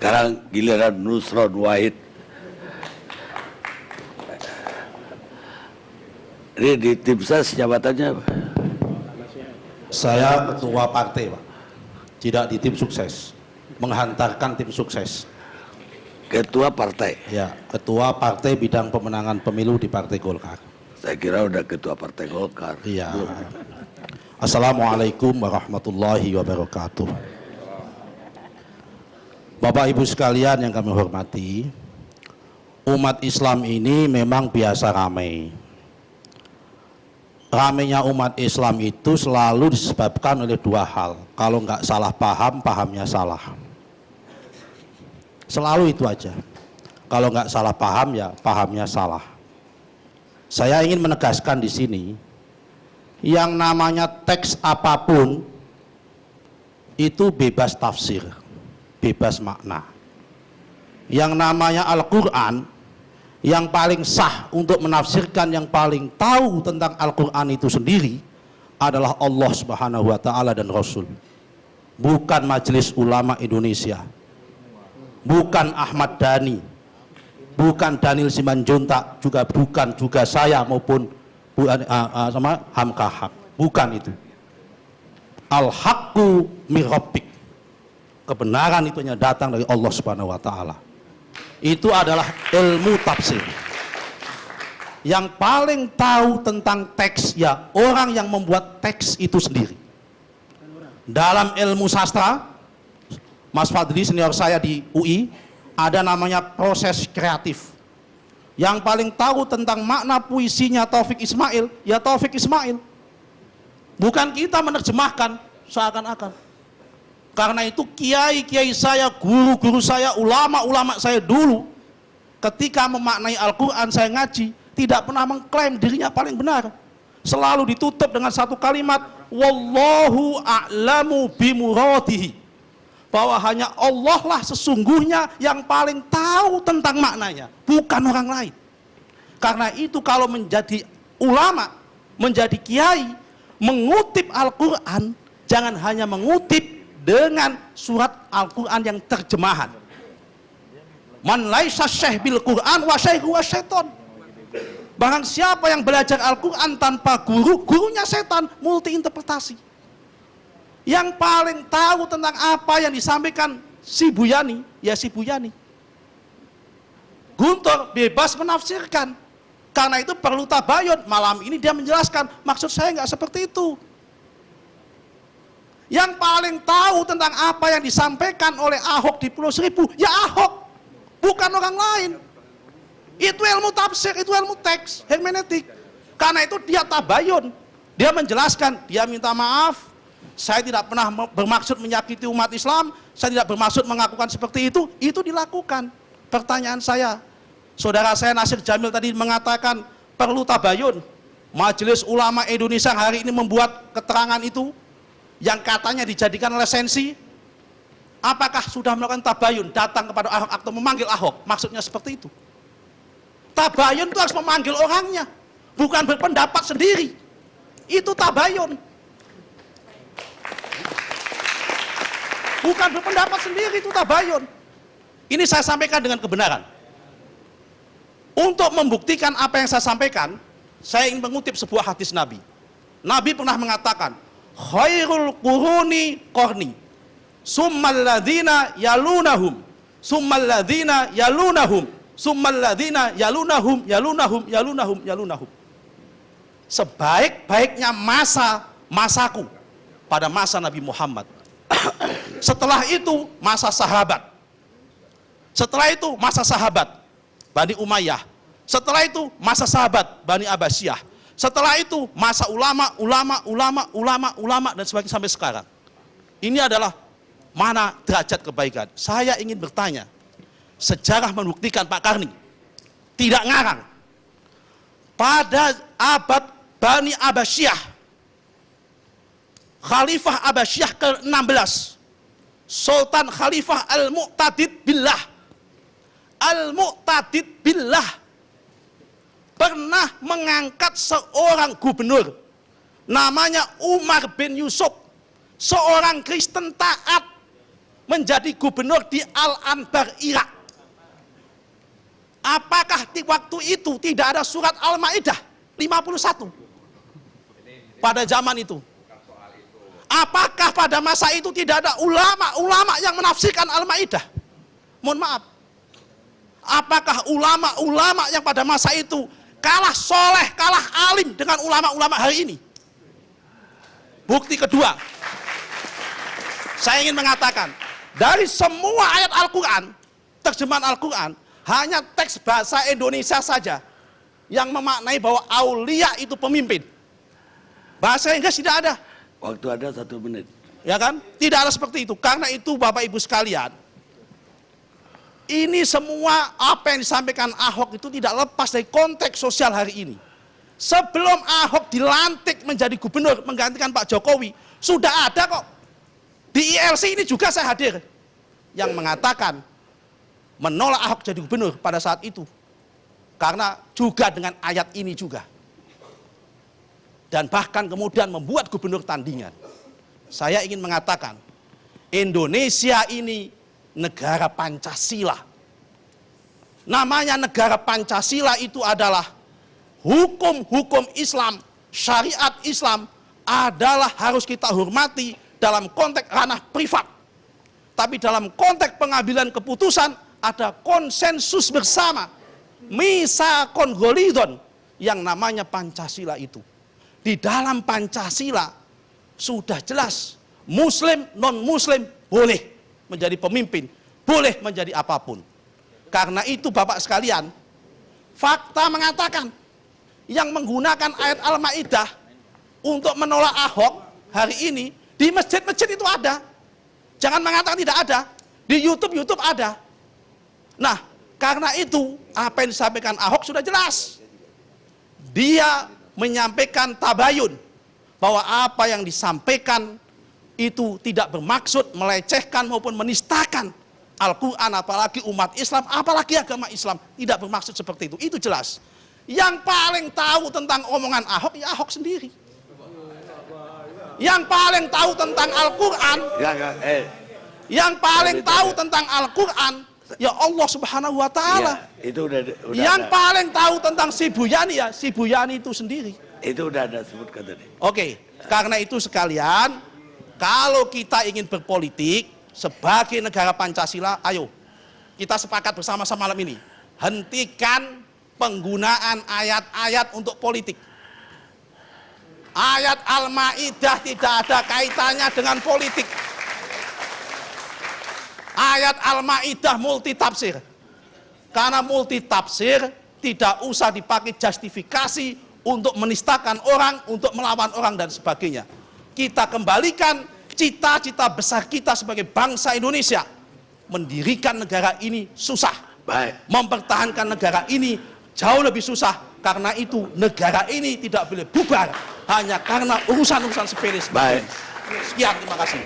Sekarang giliran Nusron Wahid. Ini di tim ses jabatannya apa? Saya ketua partai, Pak. Tidak di tim sukses. Menghantarkan tim sukses. Ketua partai. Ya, ketua partai bidang pemenangan pemilu di Partai Golkar. Saya kira udah ketua partai Golkar. Iya. Assalamualaikum warahmatullahi wabarakatuh. Bapak Ibu sekalian yang kami hormati, umat Islam ini memang biasa ramai. Ramainya umat Islam itu selalu disebabkan oleh dua hal. Kalau nggak salah paham, pahamnya salah. Selalu itu aja. Kalau nggak salah paham, ya pahamnya salah. Saya ingin menegaskan di sini, yang namanya teks apapun itu bebas tafsir, bebas makna. Yang namanya Al-Quran, yang paling sah untuk menafsirkan, yang paling tahu tentang Al-Quran itu sendiri adalah Allah Subhanahu wa Ta'ala dan Rasul, bukan Majelis Ulama Indonesia, bukan Ahmad Dhani, bukan Daniel Simanjuntak, bukan juga saya maupun sama Hamka Haq, bukan itu. Al-Haqqu min Rabbik, kebenaran itu hanya datang dari Allah Subhanahu wa Ta'ala. Itu adalah ilmu tafsir. Yang paling tahu tentang teks ya orang yang membuat teks itu sendiri. Dalam ilmu sastra, Mas Fadli senior saya di UI, ada namanya proses kreatif. Yang paling tahu tentang makna puisinya Taufik Ismail, ya Taufik Ismail. Bukan kita menerjemahkan seakan-akan. Karena itu kiai-kiai saya, guru-guru saya, ulama-ulama saya dulu, ketika memaknai Al-Quran saya ngaji, tidak pernah mengklaim dirinya paling benar. Selalu ditutup dengan satu kalimat, Wallahu a'lamu bimuradihi, bahwa hanya Allah lah sesungguhnya yang paling tahu tentang maknanya, bukan orang lain. Karena itu kalau menjadi ulama, menjadi kiai, mengutip Al-Quran, jangan hanya mengutip dengan surat Al-Quran yang terjemahan. Man laisa syekh bil Quran wa syekhu wa syaiton. Barang siapa yang belajar Al-Quran tanpa guru, gurunya setan, multi interpretasi. Yang paling tahu tentang apa yang disampaikan si Buyani, ya si Buyani. Guntur bebas menafsirkan. Karena itu perlu tabayun. Malam ini dia menjelaskan, maksud saya nggak seperti itu. Yang paling tahu tentang apa yang disampaikan oleh Ahok di Pulau Seribu, ya Ahok, bukan orang lain. Itu ilmu tafsir, itu ilmu teks, hermeneutik. Karena itu dia tabayun, dia menjelaskan, dia minta maaf, saya tidak pernah bermaksud menyakiti umat Islam, saya tidak bermaksud mengakukan seperti itu dilakukan. Pertanyaan saya, saudara saya Nasir Jamil tadi mengatakan perlu tabayun. Majelis Ulama Indonesia hari ini membuat keterangan itu, yang katanya dijadikan lisensi, apakah sudah melakukan tabayun, datang kepada Ahok atau memanggil Ahok? Maksudnya seperti itu. Tabayun itu harus memanggil orangnya, bukan berpendapat sendiri. Itu tabayun. Bukan berpendapat sendiri, itu tabayun. Ini saya sampaikan dengan kebenaran. Untuk membuktikan apa yang saya sampaikan, saya ingin mengutip sebuah hadis Nabi. Nabi pernah mengatakan, khairul quruni qarni, summal ladzina yalunahum, summal ladzina yalunahum, summal ladzina yalunahum. Sebaik-baiknya masaku pada masa Nabi Muhammad. Setelah itu masa sahabat. Setelah itu masa sahabat Bani Umayyah. Setelah itu masa sahabat Bani Abbasiyah. Setelah itu masa ulama dan sebagainya sampai sekarang. Ini adalah mana derajat kebaikan. Saya ingin bertanya, sejarah membuktikan Pak Karni tidak ngarang. Pada abad Bani Abbasiyah, Khalifah Abbasiyah ke-16, Sultan Khalifah Al-Mu'tadid Billah pernah mengangkat seorang gubernur namanya Umar bin Yusuf, seorang Kristen taat, menjadi gubernur di Al-Anbar, Irak. Apakah di waktu itu tidak ada surat Al-Maidah 51 pada zaman itu? Apakah pada masa itu tidak ada ulama-ulama yang menafsirkan Al-Maidah? Mohon maaf. Apakah ulama-ulama yang pada masa itu kalah soleh, kalah alim dengan ulama-ulama hari ini? Bukti kedua, saya ingin mengatakan, dari semua ayat Al-Quran, terjemahan Al-Quran, hanya teks bahasa Indonesia saja yang memaknai bahwa aulia itu pemimpin. Bahasa Inggris tidak ada. Waktu ada 1 menit. Ya kan? Tidak ada seperti itu. Karena itu Bapak Ibu sekalian, ini semua apa yang disampaikan Ahok itu tidak lepas dari konteks sosial hari ini. Sebelum Ahok dilantik menjadi gubernur menggantikan Pak Jokowi, sudah ada kok. Di ILC ini juga saya hadir yang mengatakan menolak Ahok jadi gubernur pada saat itu. Karena juga dengan ayat ini juga. Dan bahkan kemudian membuat gubernur tandingan. Saya ingin mengatakan, Indonesia ini negara Pancasila. Namanya negara Pancasila itu adalah hukum-hukum Islam, syariat Islam adalah harus kita hormati dalam konteks ranah privat. Tapi dalam konteks pengambilan keputusan ada konsensus bersama. Misakon golidon yang namanya Pancasila itu. Di dalam Pancasila sudah jelas Muslim, non-Muslim boleh menjadi pemimpin, boleh menjadi apapun. Karena itu Bapak sekalian, fakta mengatakan yang menggunakan ayat Al-Maidah untuk menolak Ahok hari ini di masjid-masjid itu ada. Jangan mengatakan tidak ada. Di YouTube ada. Nah, karena itu apa yang disampaikan Ahok sudah jelas. Dia menyampaikan tabayun bahwa apa yang disampaikan itu tidak bermaksud melecehkan maupun menistakan Al-Quran, apalagi umat Islam, apalagi agama Islam. Tidak bermaksud seperti itu. Itu jelas. Yang paling tahu tentang omongan Ahok, ya Ahok sendiri. Yang paling tahu tentang Al-Quran, yang paling tahu tentang Al-Quran, ya Allah Subhanahu wa Ta'ala. Ya, itu udah yang ada. paling tahu tentang si Buyani, ya si Buyani itu sendiri. Itu udah ada sebutkan tadi. Oke, karena itu sekalian, kalau kita ingin berpolitik sebagai negara Pancasila, ayo kita sepakat bersama-sama malam ini, hentikan penggunaan ayat-ayat untuk politik. Ayat Al-Maidah tidak ada kaitannya dengan politik. Ayat Al-Maidah multitafsir. Karena multitafsir tidak usah dipakai justifikasi untuk menistakan orang, untuk melawan orang dan sebagainya. Kita kembalikan cita-cita besar kita sebagai bangsa Indonesia. Mendirikan negara ini susah. Baik. Mempertahankan negara ini jauh lebih susah. Karena itu negara ini tidak boleh bubar hanya karena urusan-urusan sepele seperti ini. Sekian, terima kasih.